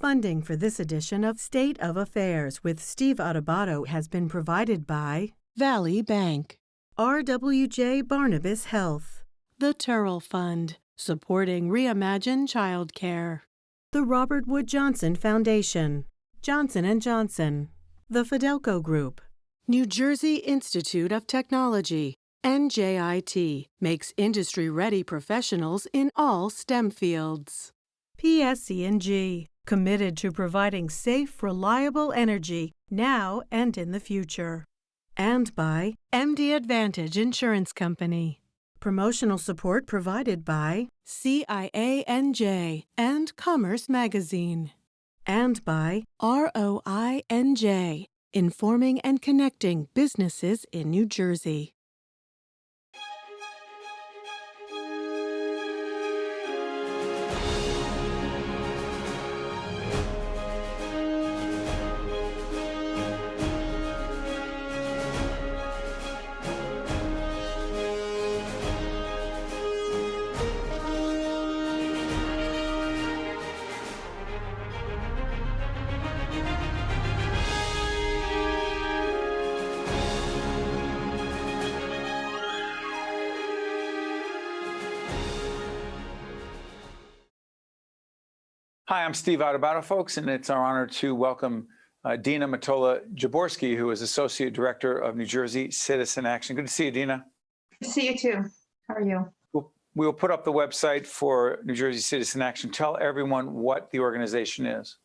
Funding for this edition of State of Affairs with Steve Adubato has been provided by Valley Bank, RWJ Barnabas Health, the Turrell Fund, supporting Reimagine Childcare, the Robert Wood Johnson Foundation, Johnson & Johnson, the Fidelco Group, New Jersey Institute of Technology, NJIT makes industry-ready professionals in all STEM fields. PSE&G, committed to providing safe, reliable energy now and in the future. And by MD Advantage Insurance Company. Promotional support provided by CIANJ and Commerce Magazine. And by ROINJ, informing and connecting businesses in New Jersey. Hi, I'm Steve Adubato, folks, and it's our honor to welcome Dena Mottola Jaborska, who is Associate Director of New Jersey Citizen Action. Good to see you, Dena. Good to see you, too. How are you? We'll put up the website for New Jersey Citizen Action. Tell everyone what the organization is.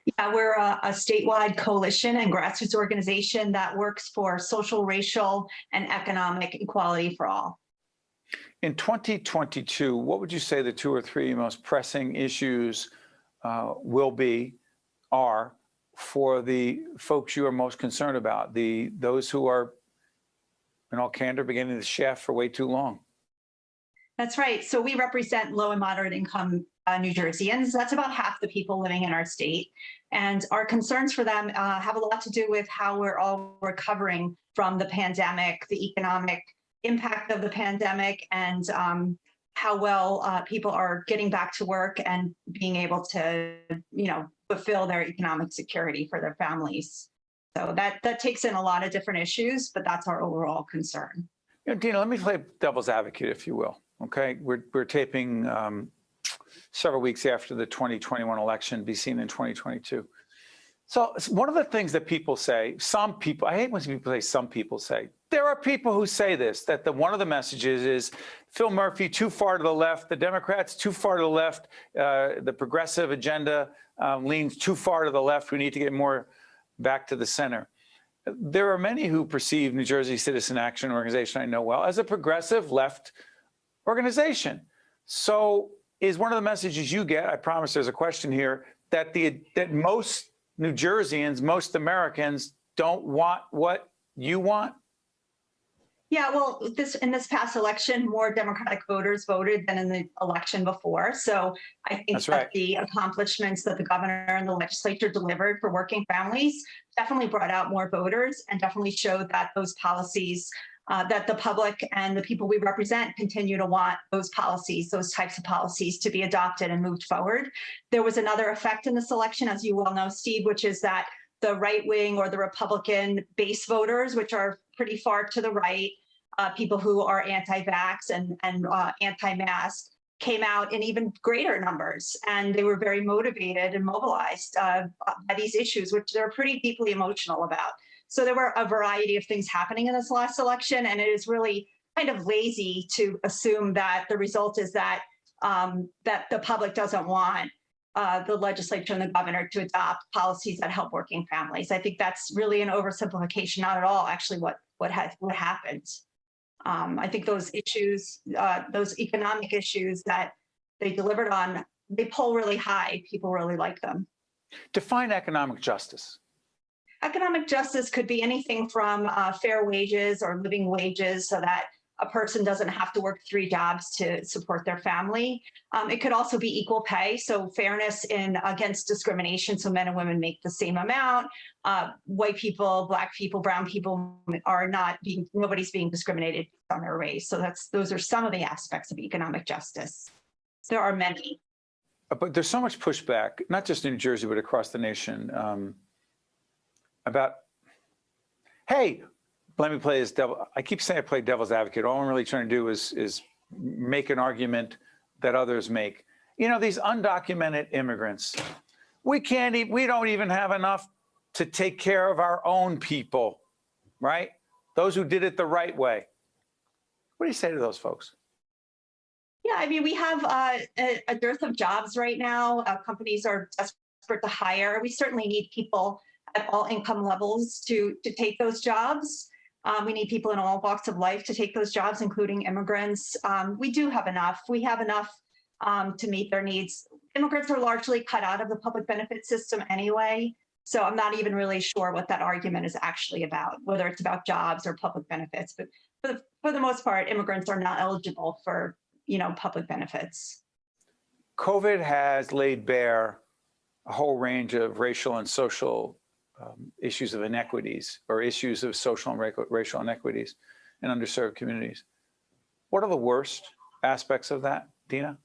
Yeah, we're a statewide coalition and grassroots organization that works for social, racial, and economic equality for all. In 2022, what would you say the 2 or 3 most pressing issues are for the folks you are most concerned about, those who are, in all candor, beginning to shaft for way too long? That's right. So we represent low and moderate income New Jerseyans. That's about half the people living in our state. And our concerns for them have a lot to do with how we're all recovering from the pandemic, the economic impact of the pandemic, and how well people are getting back to work and being able to, fulfill their economic security for their families. So that takes in a lot of different issues, but that's our overall concern. Dena, let me play devil's advocate, if you will. Okay, we're taping several weeks after the 2021 election, be seen in 2022. So one of the things that people say, some people, I hate when people say some people say, there are people who say this, that one of the messages is Phil Murphy too far to the left, the Democrats too far to the left, the progressive agenda leans too far to the left. We need to get more back to the center. There are many who perceive New Jersey Citizen Action Organization, I know well, as a progressive left organization. So is one of the messages you get, I promise there's a question here, that most New Jerseyans, most Americans don't want what you want? Yeah, well, in this past election, more Democratic voters voted than in the election before. So I think that the accomplishments that the governor and the legislature delivered for working families definitely brought out more voters and definitely showed that those policies, that the public and the people we represent continue to want those policies, those types of policies to be adopted and moved forward. There was another effect in this election, as you well know, Steve, which is that the right wing or the Republican base voters, which are pretty far to the right, people who are anti-vax and anti-mask, came out in even greater numbers. And they were very motivated and mobilized by these issues, which they're pretty deeply emotional about. So there were a variety of things happening in this last election, and it is really kind of lazy to assume that the result is that that the public doesn't want the legislature and the governor to adopt policies that help working families. I think that's really an oversimplification, not at all actually what happened. I think those issues, those economic issues that they delivered on, they poll really high. People really like them. Define economic justice. Economic justice could be anything from fair wages or living wages so that a person doesn't have to work 3 jobs to support their family. It could also be equal pay, so fairness against discrimination, so men and women make the same amount. White people, Black people, brown people are nobody's being discriminated on their race. So those are some of the aspects of economic justice. There are many. but there's so much pushback, not just in New Jersey, but across the nation, about, hey, let me play this devil. I keep saying I play devil's advocate. All I'm really trying to do is make an argument that others make. You know, these undocumented immigrants, we don't even have enough to take care of our own people, right? Those who did it the right way. What do you say to those folks? Yeah, I mean, we have a dearth of jobs right now. Companies are desperate to hire. We certainly need people at all income levels to take those jobs. We need people in all walks of life to take those jobs, including immigrants. We do have enough. We have enough to meet their needs. Immigrants are largely cut out of the public benefit system anyway. So I'm not even really sure what that argument is actually about, whether it's about jobs or public benefits. But for the most part, immigrants are not eligible for, public benefits. COVID has laid bare a whole range of racial and social issues of inequities, or issues of social and racial inequities in underserved communities. What are the worst aspects of that, Dena?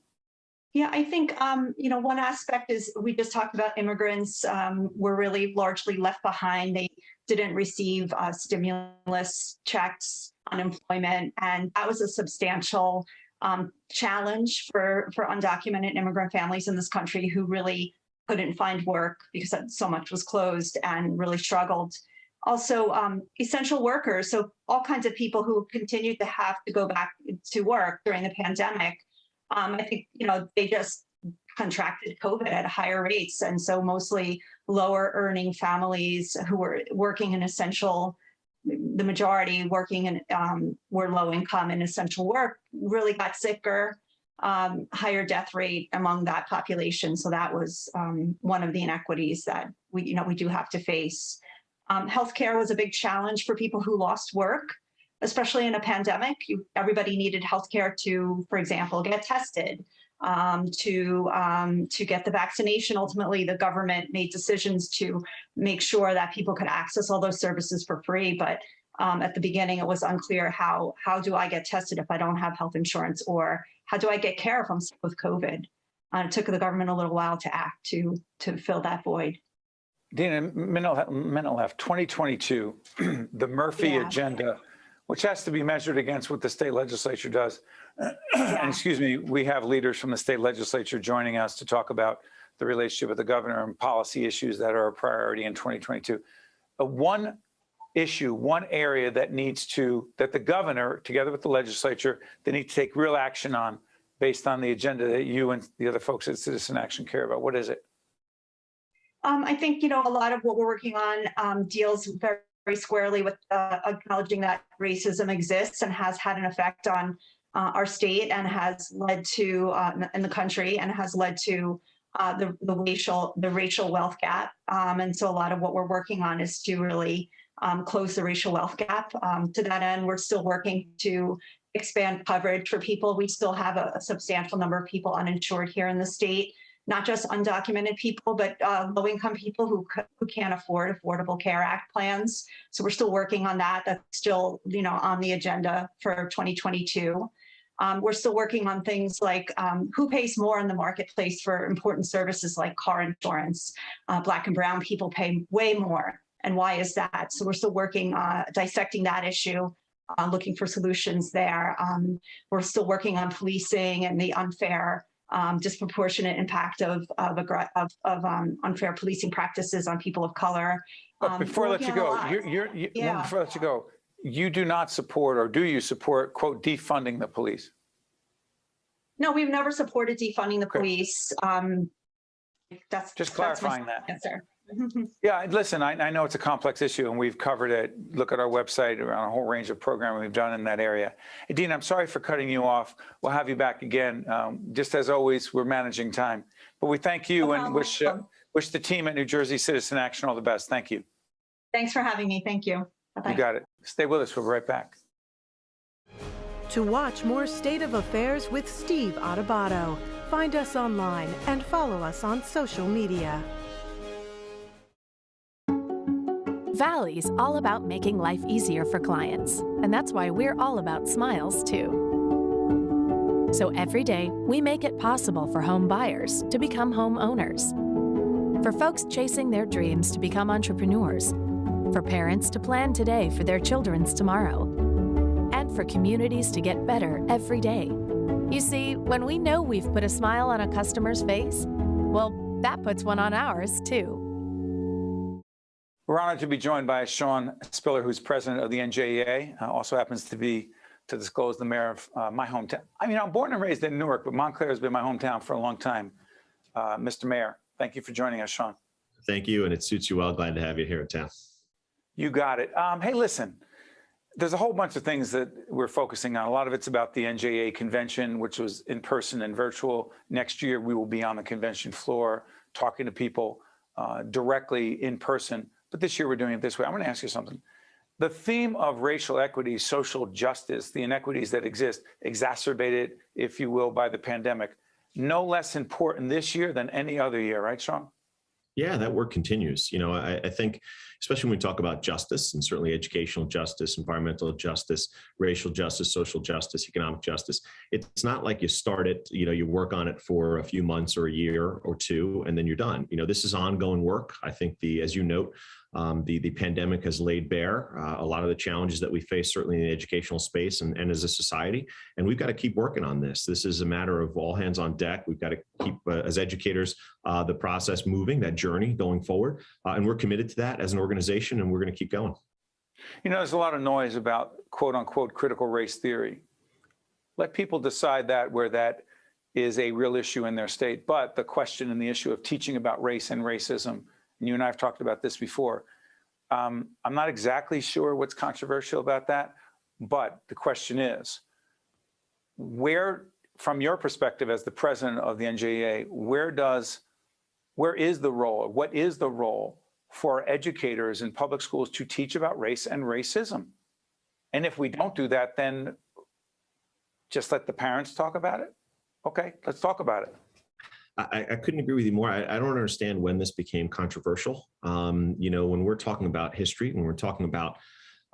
Yeah, I think, one aspect is we just talked about immigrants were really largely left behind. They didn't receive stimulus checks, unemployment, and that was a substantial challenge for undocumented immigrant families in this country who really couldn't find work because so much was closed and really struggled. Also, essential workers, so all kinds of people who continued to have to go back to work during the pandemic. I think, they just contracted COVID at higher rates. And so mostly lower earning families who were working in essential, the majority working in, were low income and essential work, really got sicker, higher death rate among that population. So that was one of the inequities that we do have to face. Healthcare was a big challenge for people who lost work, especially in a pandemic. Everybody needed healthcare to, for example, get tested, to get the vaccination. Ultimately, the government made decisions to make sure that people could access all those services for free. But at the beginning, it was unclear how do I get tested if I don't have health insurance, or how do I get care if I'm sick with COVID? It took the government a little while to act to fill that void. Dena, mental health 2022, the Murphy agenda, which has to be measured against what the state legislature does. And excuse me, we have leaders from the state legislature joining us to talk about the relationship with the governor and policy issues that are a priority in 2022. One issue, one area that the governor, together with the legislature, they need to take real action on based on the agenda that you and the other folks at Citizen Action care about. What is it? I think, a lot of what we're working on deals very squarely with acknowledging that racism exists and has had an effect on our state and has led to in the country and has led to the racial wealth gap. And so a lot of what we're working on is to really close the racial wealth gap. To that end, we're still working to expand coverage for people. We still have a substantial number of people uninsured here in the state. Not just undocumented people, but low-income people who can't afford Affordable Care Act plans. So we're still working on that. That's still, on the agenda for 2022. We're still working on things like who pays more in the marketplace for important services like car insurance. Black and brown people pay way more. And why is that? So we're still working on dissecting that issue, looking for solutions there. We're still working on policing and the unfair disproportionate impact of unfair policing practices on people of color. But before I let you go, before I let you go, you do not support, or do you support, quote, defunding the police? No, we've never supported defunding the police. That's just clarifying that. Answer. Yeah, listen, I know it's a complex issue, and we've covered it. Look at our website around a whole range of programming we've done in that area. Hey, Dena, I'm sorry for cutting you off. We'll have you back again. Just as always, we're managing time. But we thank you and wish the team at New Jersey Citizen Action all the best. Thank you. Thanks for having me. Thank you. Bye-bye. You got it. Stay with us. We'll be right back. To watch more State of Affairs with Steve Adubato, find us online and follow us on social media. Valley's all about making life easier for clients, and that's why we're all about smiles, too. So every day, we make it possible for home buyers to become homeowners. For folks chasing their dreams to become entrepreneurs. For parents to plan today for their children's tomorrow. And for communities to get better every day. You see, when we know we've put a smile on a customer's face, well, that puts one on ours, too. We're honored to be joined by Sean Spiller, who's president of the NJEA, also happens to be, to disclose, the mayor of my hometown. I mean, I'm born and raised in Newark, but Montclair has been my hometown for a long time. Mr. Mayor, thank you for joining us, Sean. Thank you, and it suits you well. Glad to have you here in town. You got it. Hey, listen, there's a whole bunch of things that we're focusing on. A lot of it's about the NJEA convention, which was in person and virtual. Next year, we will be on the convention floor talking to people directly in person. But this year, we're doing it this way. I'm going to ask you something. The theme of racial equity, social justice, the inequities that exist, exacerbated, if you will, by the pandemic, no less important this year than any other year, right, Sean? Yeah, that work continues. You know, I think, especially when we talk about justice, and certainly educational justice, environmental justice, racial justice, social justice, economic justice, it's not like you start it, you know, you work on it for a few months or a year or two, and then you're done. You know, this is ongoing work. I think as you note, the pandemic has laid bare a lot of the challenges that we face, certainly in the educational space and as a society. And we've got to keep working on this. This is a matter of all hands on deck. We've got to keep, as educators, the process moving, that journey going forward. And we're committed to that as an organization, and we're going to keep going. You know, there's a lot of noise about, quote unquote, critical race theory. Let people decide that where that is a real issue in their state. But the question and the issue of teaching about race and racism, and you and I have talked about this before. I'm not exactly sure what's controversial about that, but the question is, where, from your perspective as the president of the NJEA, where is the role, what is the role for educators in public schools to teach about race and racism? And if we don't do that, then just let the parents talk about it? Okay, let's talk about it. I couldn't agree with you more. I don't understand when this became controversial. You know, when we're talking about history, when we're talking about,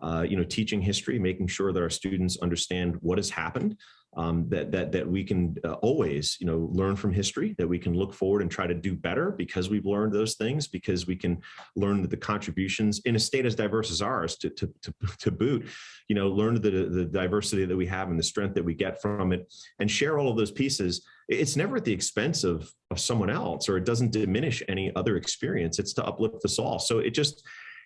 you know, teaching history, making sure that our students understand what has happened, that we can always, you know, learn from history, that we can look forward and try to do better because we've learned those things, because we can learn the contributions in a state as diverse as ours to boot, you know, learn the diversity that we have and the strength that we get from it, and share all of those pieces. It's never at the expense of someone else, or it doesn't diminish any other experience. It's to uplift us all. So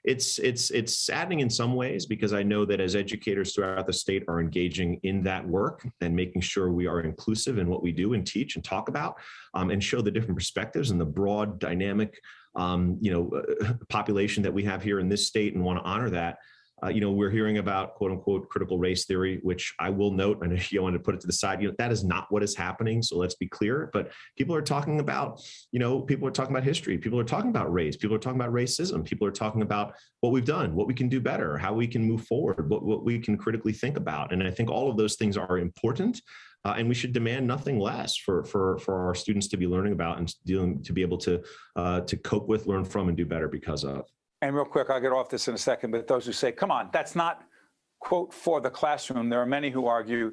it's saddening in some ways, because I know that as educators throughout the state are engaging in that work and making sure we are inclusive in what we do and teach and talk about, and show the different perspectives and the broad dynamic, you know, population that we have here in this state, and want to honor that. You know, we're hearing about, quote unquote, critical race theory, which I will note, I know you want to put it to the side, you know, that is not what is happening. So let's be clear. But people are talking about, you know, people are talking about history. People are talking about race. People are talking about racism. People are talking about what we've done, what we can do better, how we can move forward, what we can critically think about. And I think all of those things are important. And we should demand nothing less for our students to be learning about and to be able to cope with, learn from, and do better because of. And real quick, I'll get off this in a second, but those who say, come on, that's not, quote, for the classroom. There are many who argue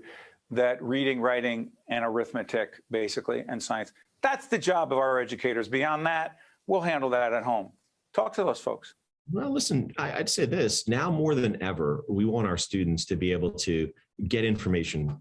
that reading, writing, and arithmetic, basically, and science, that's the job of our educators. Beyond that, we'll handle that at home. Talk to those folks. Well, listen, I'd say this, now more than ever, we want our students to be able to get information,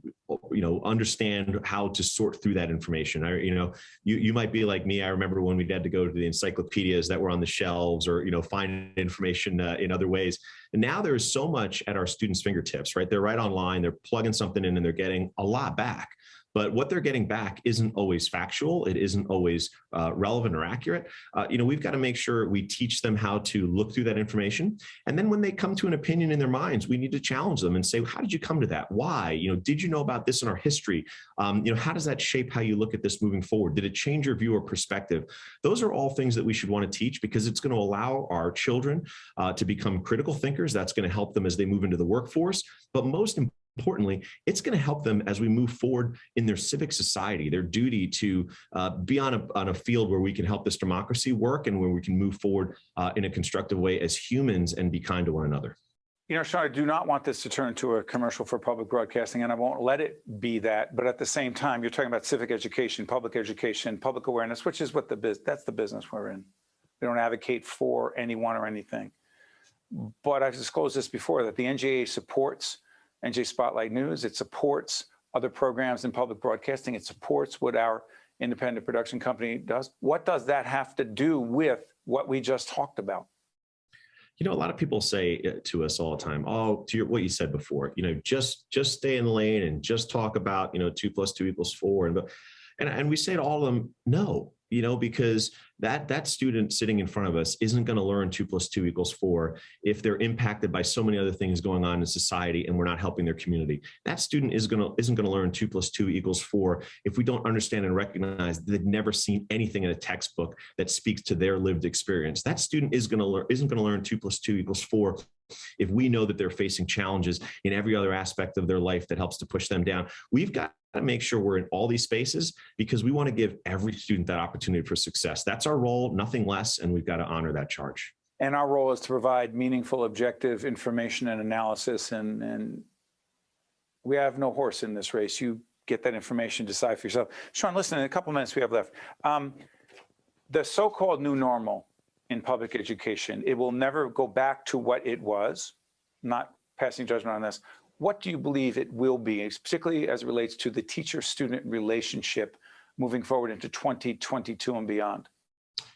you know, understand how to sort through that information. You know, you might be like me. I remember when we had to go to the encyclopedias that were on the shelves, or, you know, find information in other ways. And now there's so much at our students' fingertips, right? They're right online, they're plugging something in, and they're getting a lot back. But what they're getting back isn't always factual. It isn't always relevant or accurate. You know, we've got to make sure we teach them how to look through that information. And then when they come to an opinion in their minds, we need to challenge them and say, how did you come to that? Why? You know, did you know about this in our history? You know, how does that shape how you look at this moving forward? Did it change your view or perspective? Those are all things that we should want to teach, because it's going to allow our children to become critical thinkers. That's going to help them as they move into the workforce. But most importantly, it's going to help them as we move forward in their civic society, their duty to be on a field where we can help this democracy work, and where we can move forward in a constructive way as humans and be kind to one another. You know, Sean, I do not want this to turn into a commercial for public broadcasting, and I won't let it be that. But at the same time, you're talking about civic education, public awareness, which is what that's the business we're in. We don't advocate for anyone or anything. But I've disclosed this before, that the NJA supports NJ Spotlight News. It supports other programs in public broadcasting. It supports what our independent production company does. What does that have to do with what we just talked about? You know, a lot of people say to us all the time, oh, what you said before, you know, just stay in the lane and just talk about, you know, 2 + 2 = 4. And we say to all of them, no, you know, because that student sitting in front of us isn't going to learn 2 + 2 = 4 if they're impacted by so many other things going on in society and we're not helping their community. That student isn't going to learn 2 + 2 = 4 if we don't understand and recognize that they've never seen anything in a textbook that speaks to their lived experience. That student isn't going to learn 2 + 2 = 4 if we know that they're facing challenges in every other aspect of their life that helps to push them down. We've got to make sure we're in all these spaces because we want to give every student that opportunity for success. That's our role, nothing less, and we've got to honor that charge. And our role is to provide meaningful, objective information and analysis, and we have no horse in this race. You get that information, decide for yourself. Sean, listen, in a couple of minutes we have left. The so-called new normal in public education, it will never go back to what it was, not passing judgment on this. What do you believe it will be, particularly as it relates to the teacher-student relationship moving forward into 2022 and beyond?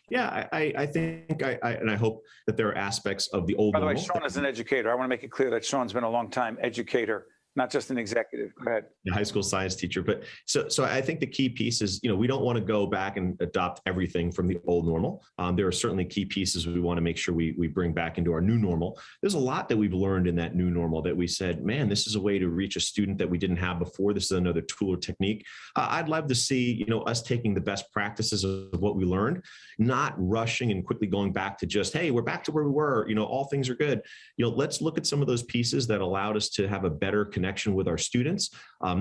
Yeah, I think, and I hope that there are aspects of the old normal. By the way, Sean is an educator. I want to make it clear that Sean's been a long time educator, not just an executive. Go ahead. A high school science teacher. But so I think the key piece is, you know, we don't want to go back and adopt everything from the old normal. There are certainly key pieces we want to make sure we bring back into our new normal. There's a lot that we've learned in that new normal that we said, man, this is a way to reach a student that we didn't have before. This is another tool or technique. I'd love to see, you know, us taking the best practices of what we learned, not rushing and quickly going back to just, hey, we're back to where we were, you know, all things are good. You know, let's look at some of those pieces that allowed us to have a better connection with our students.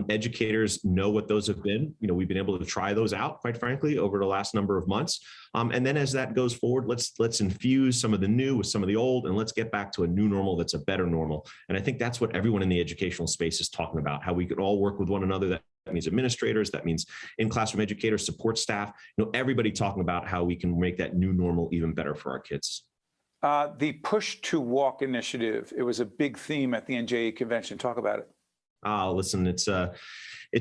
Educators know what those have been. You know, we've been able to try those out, quite frankly, over the last number of months. And then as that goes forward, let's infuse some of the new with some of the old, and let's get back to a new normal that's a better normal. And I think that's what everyone in the educational space is talking about, how we could all work with one another. That means administrators, that means in-classroom educators, support staff, you know, everybody talking about how we can make that new normal even better for our kids. The Push to Walk initiative, it was a big theme at the NJA convention. Talk about it. Listen, it's a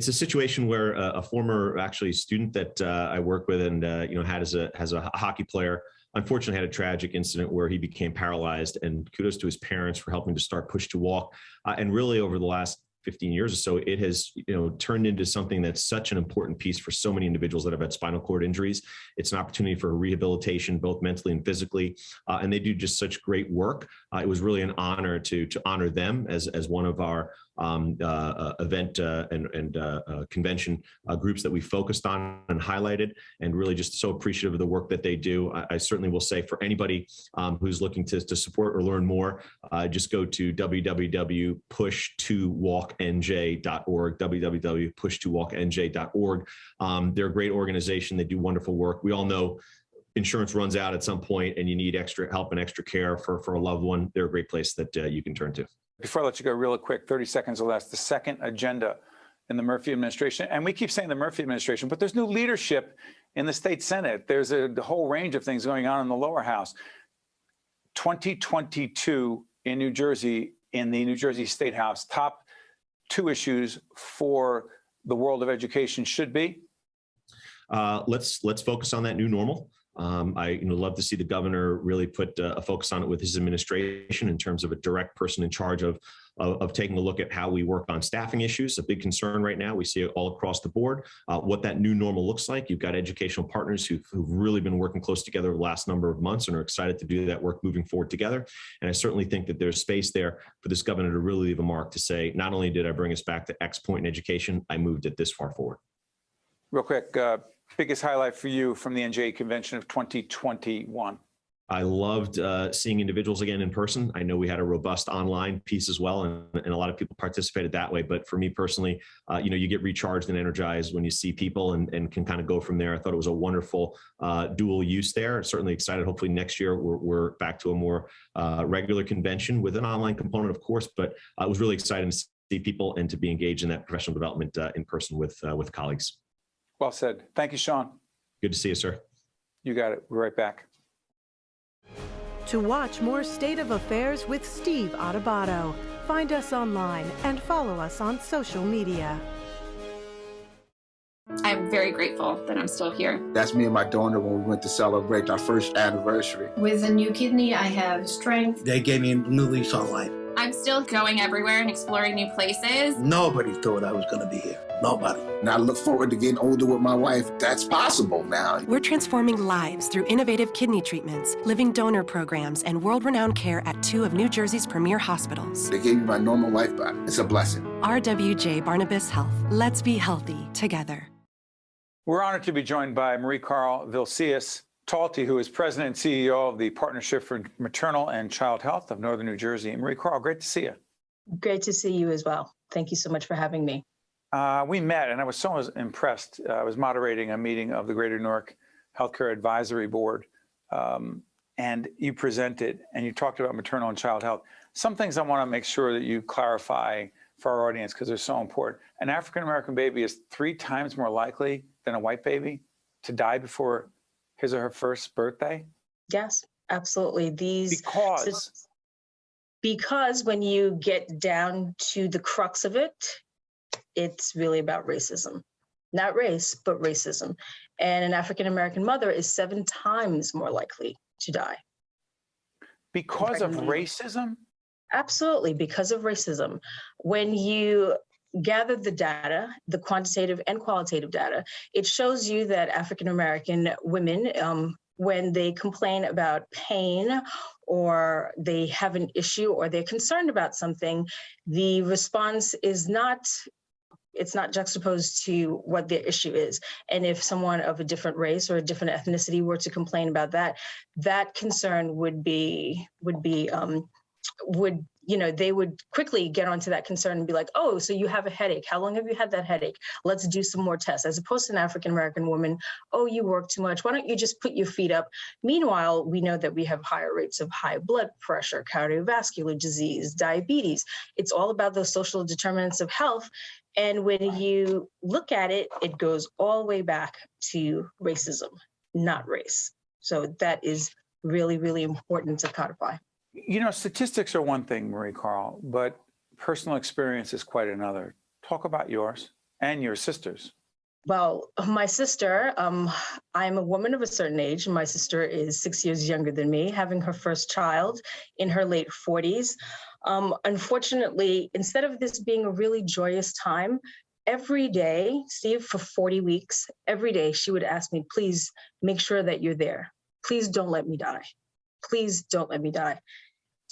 situation where a former actually student that I work with and you know, has a hockey player, unfortunately had a tragic incident where he became paralyzed, and kudos to his parents for helping to start Push to Walk. And really over the last 15 years or so, it has, you know, turned into something that's such an important piece for so many individuals that have had spinal cord injuries. It's an opportunity for rehabilitation, both mentally and physically, and they do just such great work. It was really an honor to honor them as one of our event and convention groups that we focused on and highlighted, and really just so appreciative of the work that they do. I certainly will say for anybody who's looking to support or learn more, just go to www.push2walknj.org, www.push2walknj.org. They're a great organization. They do wonderful work. We all know insurance runs out at some point and you need extra help and extra care for a loved one. They're a great place that you can turn to. Before I let you go real quick, 30 seconds or less, the second agenda in the Murphy administration, and we keep saying the Murphy administration, but there's new leadership in the state Senate. There's a whole range of things going on in the lower house. 2022 in New Jersey, in the New Jersey State House, top 2 issues for the world of education should be? Let's focus on that new normal. I love to see the governor really put a focus on it with his administration in terms of a direct person in charge of taking a look at how we work on staffing issues. A big concern right now. We see it all across the board, what that new normal looks like. You've got educational partners who've really been working close together over the last number of months and are excited to do that work moving forward together. And I certainly think that there's space there for this governor to really leave a mark to say, not only did I bring us back to X point in education, I moved it this far forward. Real quick, biggest highlight for you from the NJA convention of 2021? I loved seeing individuals again in person. I know we had a robust online piece as well, and a lot of people participated that way. But for me personally, you get recharged and energized when you see people and can kind of go from there. I thought it was a wonderful dual use there. Certainly excited. Hopefully next year we're back to a more regular convention with an online component, of course. But it was really exciting to see people and to be engaged in that professional development in person with colleagues. Well said. Thank you, Sean. Good to see you, sir. You got it. We're right back. To watch more State of Affairs with Steve Adubato, find us online and follow us on social media. I'm very grateful that I'm still here. That's me and my daughter when we went to celebrate our first anniversary. With a new kidney, I have strength. They gave me a new lease on life. I'm still going everywhere and exploring new places. Nobody thought I was going to be here. Nobody. And I look forward to getting older with my wife. That's possible now. We're transforming lives through innovative kidney treatments, living donor programs, and world-renowned care at 2 of New Jersey's premier hospitals. They gave me my normal life back. It's a blessing. RWJ Barnabas Health. Let's be healthy together. We're honored to be joined by Mariekarl Vilceus-Talty, who is president and CEO of the Partnership for Maternal and Child Health of Northern New Jersey. Mariekarl, great to see you. Great to see you as well. Thank you so much for having me. We met, and I was so impressed. I was moderating a meeting of the Greater Newark Healthcare Advisory Board, and you presented, and you talked about maternal and child health. Some things I want to make sure that you clarify for our audience, because they're so important. An African-American baby is 3 times more likely than a white baby to die before his or her first birthday? Yes, absolutely. Because when you get down to the crux of it, it's really about racism. Not race, but racism. And an African-American mother is 7 times more likely to die. Because of racism? Absolutely, because of racism. When you gather the data, the quantitative and qualitative data, it shows you that African-American women, when they complain about pain or they have an issue or they're concerned about something, the response is it's not juxtaposed to what their issue is. And if someone of a different race or a different ethnicity were to complain about that, that concern they would quickly get onto that concern and be like, oh, so you have a headache. How long have you had that headache? Let's do some more tests. As opposed to an African-American woman, oh, you work too much. Why don't you just put your feet up? Meanwhile, we know that we have higher rates of high blood pressure, cardiovascular disease, diabetes. It's all about those social determinants of health. And when you look at it, it goes all the way back to racism, not race. So that is really, really important to codify. Statistics are one thing, Mariekarl, but personal experience is quite another. Talk about yours and your sister's. Well, my sister, I'm a woman of a certain age. My sister is 6 years younger than me, having her first child in her late 40s. Unfortunately, instead of this being a really joyous time, every day, Steve, for 40 weeks, every day she would ask me, please make sure that you're there. Please don't let me die. Please don't let me die.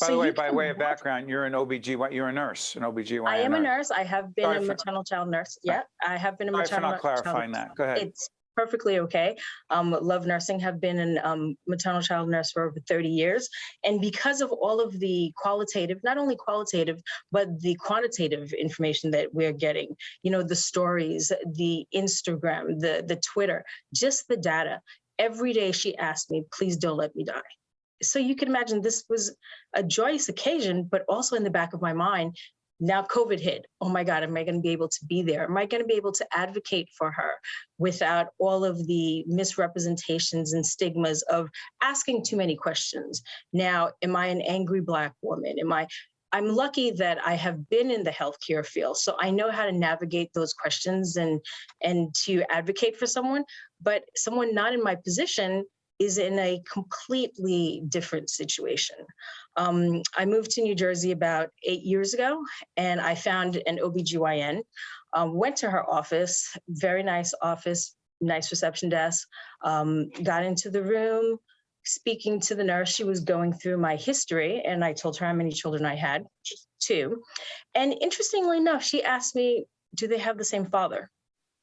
By the way, by way of background, you're an OBGYN, you're a nurse, an OBGYN. I am a nurse. I have been a maternal child nurse. Yeah, I have been a maternal child nurse. Sorry for not clarifying that. Go ahead. It's perfectly okay. Love nursing, have been a maternal child nurse for over 30 years. And because of all of the qualitative, not only qualitative, but the quantitative information that we're getting, the stories, the Instagram, the Twitter, just the data, every day she asked me, please don't let me die. So you can imagine this was a joyous occasion, but also in the back of my mind, now COVID hit. Oh my God, am I going to be able to be there? Am I going to be able to advocate for her without all of the misrepresentations and stigmas of asking too many questions? Now, am I an angry Black woman? I'm lucky that I have been in the healthcare field, so I know how to navigate those questions and to advocate for someone, but someone not in my position is in a completely different situation. I moved to New Jersey about 8 years ago, and I found an OBGYN, went to her office, very nice office, nice reception desk, got into the room, speaking to the nurse. She was going through my history, and I told her how many children I had, 2. And interestingly enough, she asked me, do they have the same father?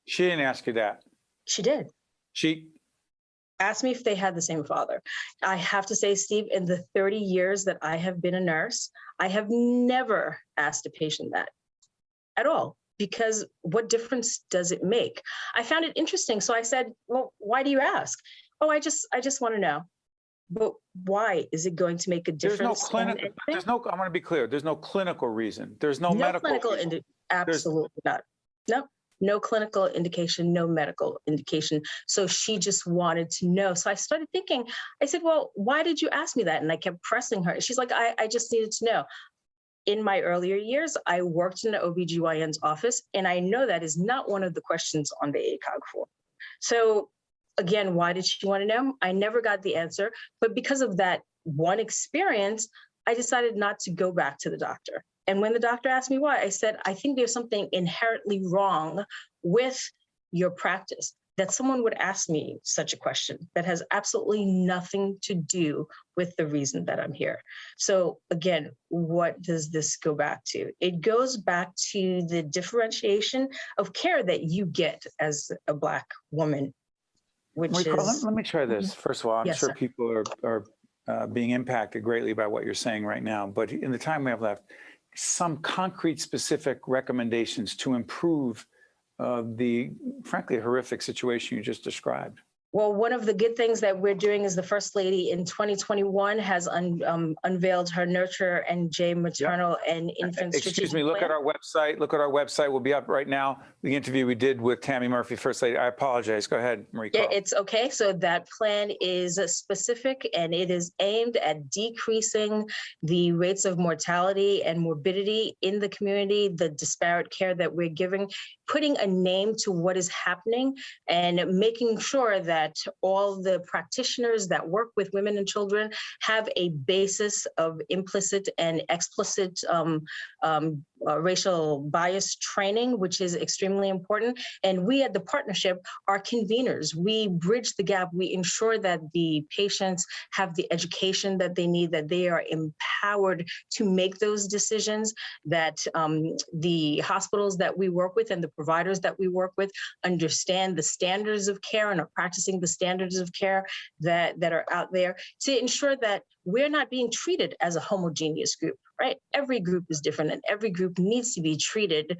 She didn't ask you that. She did. asked me if they had the same father. I have to say, Steve, in the 30 years that I have been a nurse, I have never asked a patient that at all, because what difference does it make? I found it interesting. So I said, well, why do you ask? Oh, I just want to know. But why is it going to make a difference? There's no, I want to be clear. There's no clinical reason. There's no medical reason. Absolutely not. No clinical indication, no medical indication. So she just wanted to know. So I started thinking, I said, well, why did you ask me that? And I kept pressing her. She's like, I just needed to know. In my earlier years, I worked in the OBGYN's office, and I know that is not one of the questions on the ACOG form. So again, why did she want to know? I never got the answer, but because of that one experience, I decided not to go back to the doctor. And when the doctor asked me why, I said, I think there's something inherently wrong with your practice, that someone would ask me such a question that has absolutely nothing to do with the reason that I'm here. So again, what does this go back to? It goes back to the differentiation of care that you get as a Black woman, which is... Let me try this. First of all, I'm sure sir. people are being impacted greatly by what you're saying right now, but in the time we have left, some concrete specific recommendations to improve the, frankly, horrific situation you just described. Well, one of the good things that we're doing is the First Lady in 2021 has unveiled her Nurture and J Maternal and Infant Excuse me, look at our website. Look at our website. We'll be up right now. The interview we did with Tammy Murphy, First Lady. I apologize. Go ahead, Mariekarl. Yeah, it's okay. So that plan is specific, and it is aimed at decreasing the rates of mortality and morbidity in the community, the disparate care that we're giving, putting a name to what is happening, and making sure that all the practitioners that work with women and children have a basis of implicit and explicit racial bias training, which is extremely important. And we at the partnership are conveners. We bridge the gap. We ensure that the patients have the education that they need, that they are empowered to make those decisions, that the hospitals that we work with and the providers that we work with understand the standards of care and are practicing the standards of care that are out there, to ensure that we're not being treated as a homogeneous group, right? Every group is different, and every group needs to be treated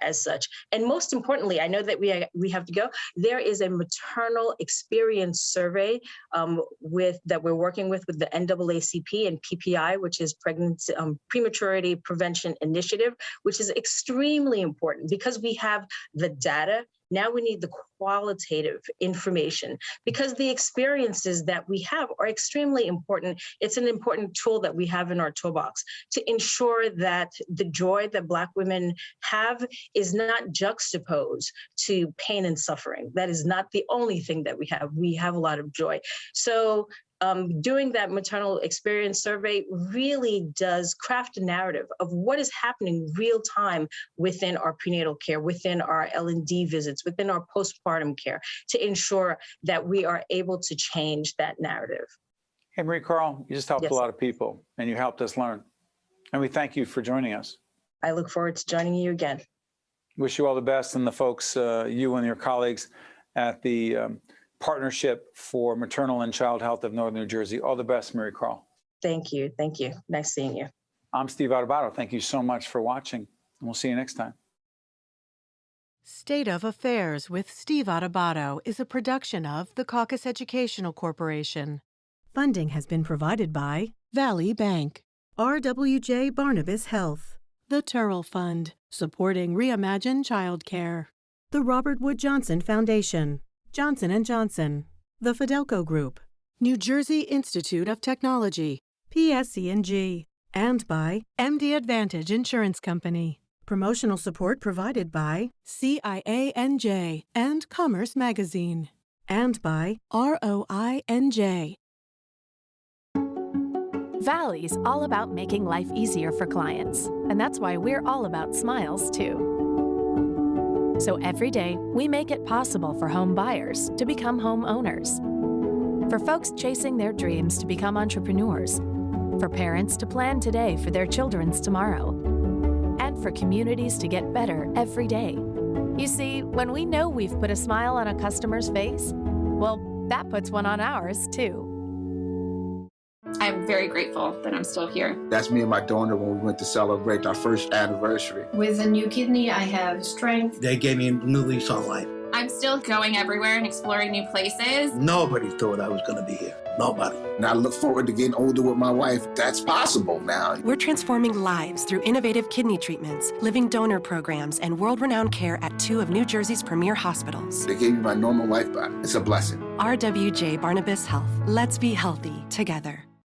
as such. And most importantly, I know that we have to go. There is a maternal experience survey that we're working with the NAACP and PPI, which is Pregnancy Prematurity Prevention Initiative, which is extremely important because we have the data. Now we need the qualitative information, because the experiences that we have are extremely important. It's an important tool that we have in our toolbox to ensure that the joy that Black women have is not juxtaposed to pain and suffering. That is not the only thing that we have. We have a lot of joy. So doing that maternal experience survey really does craft a narrative of what is happening real time within our prenatal care, within our L&D visits, within our postpartum care, to ensure that we are able to change that narrative. Hey, Mariekarl, you just helped a lot of people, and you helped us learn. And we thank you for joining us. I look forward to joining you again. Wish you all the best, and the folks, you and your colleagues at the Partnership for Maternal and Child Health of Northern New Jersey. All the best, Mariekarl. Thank you. Thank you. Nice seeing you. I'm Steve Adubato. Thank you so much for watching, and we'll see you next time. State of Affairs with Steve Adubato is a production of the Caucus Educational Corporation. Funding has been provided by Valley Bank, RWJ Barnabas Health, the Turrell Fund, supporting Reimagine Childcare, the Robert Wood Johnson Foundation, Johnson & Johnson, the Fidelco Group, New Jersey Institute of Technology, PSC&G, and by MD Advantage Insurance Company. Promotional support provided by CIANJ and Commerce Magazine, and by ROINJ. Valley's all about making life easier for clients, and that's why we're all about smiles, too. So every day, we make it possible for home buyers to become home owners. For folks chasing their dreams to become entrepreneurs. For parents to plan today for their children's tomorrow. And for communities to get better every day. You see, when we know we've put a smile on a customer's face, well, That puts one on ours, too. I'm very grateful that I'm still here. That's me and my donor when we went to celebrate our first anniversary. With a new kidney, I have strength. They gave me a new lease on life. I'm still going everywhere and exploring new places. Nobody thought I was going to be here. Nobody. And I look forward to getting older with my wife. That's possible now. We're transforming lives through innovative kidney treatments, living donor programs, and world-renowned care at 2 of New Jersey's premier hospitals. They gave me my normal life back. It's a blessing. RWJ Barnabas Health. Let's be healthy together.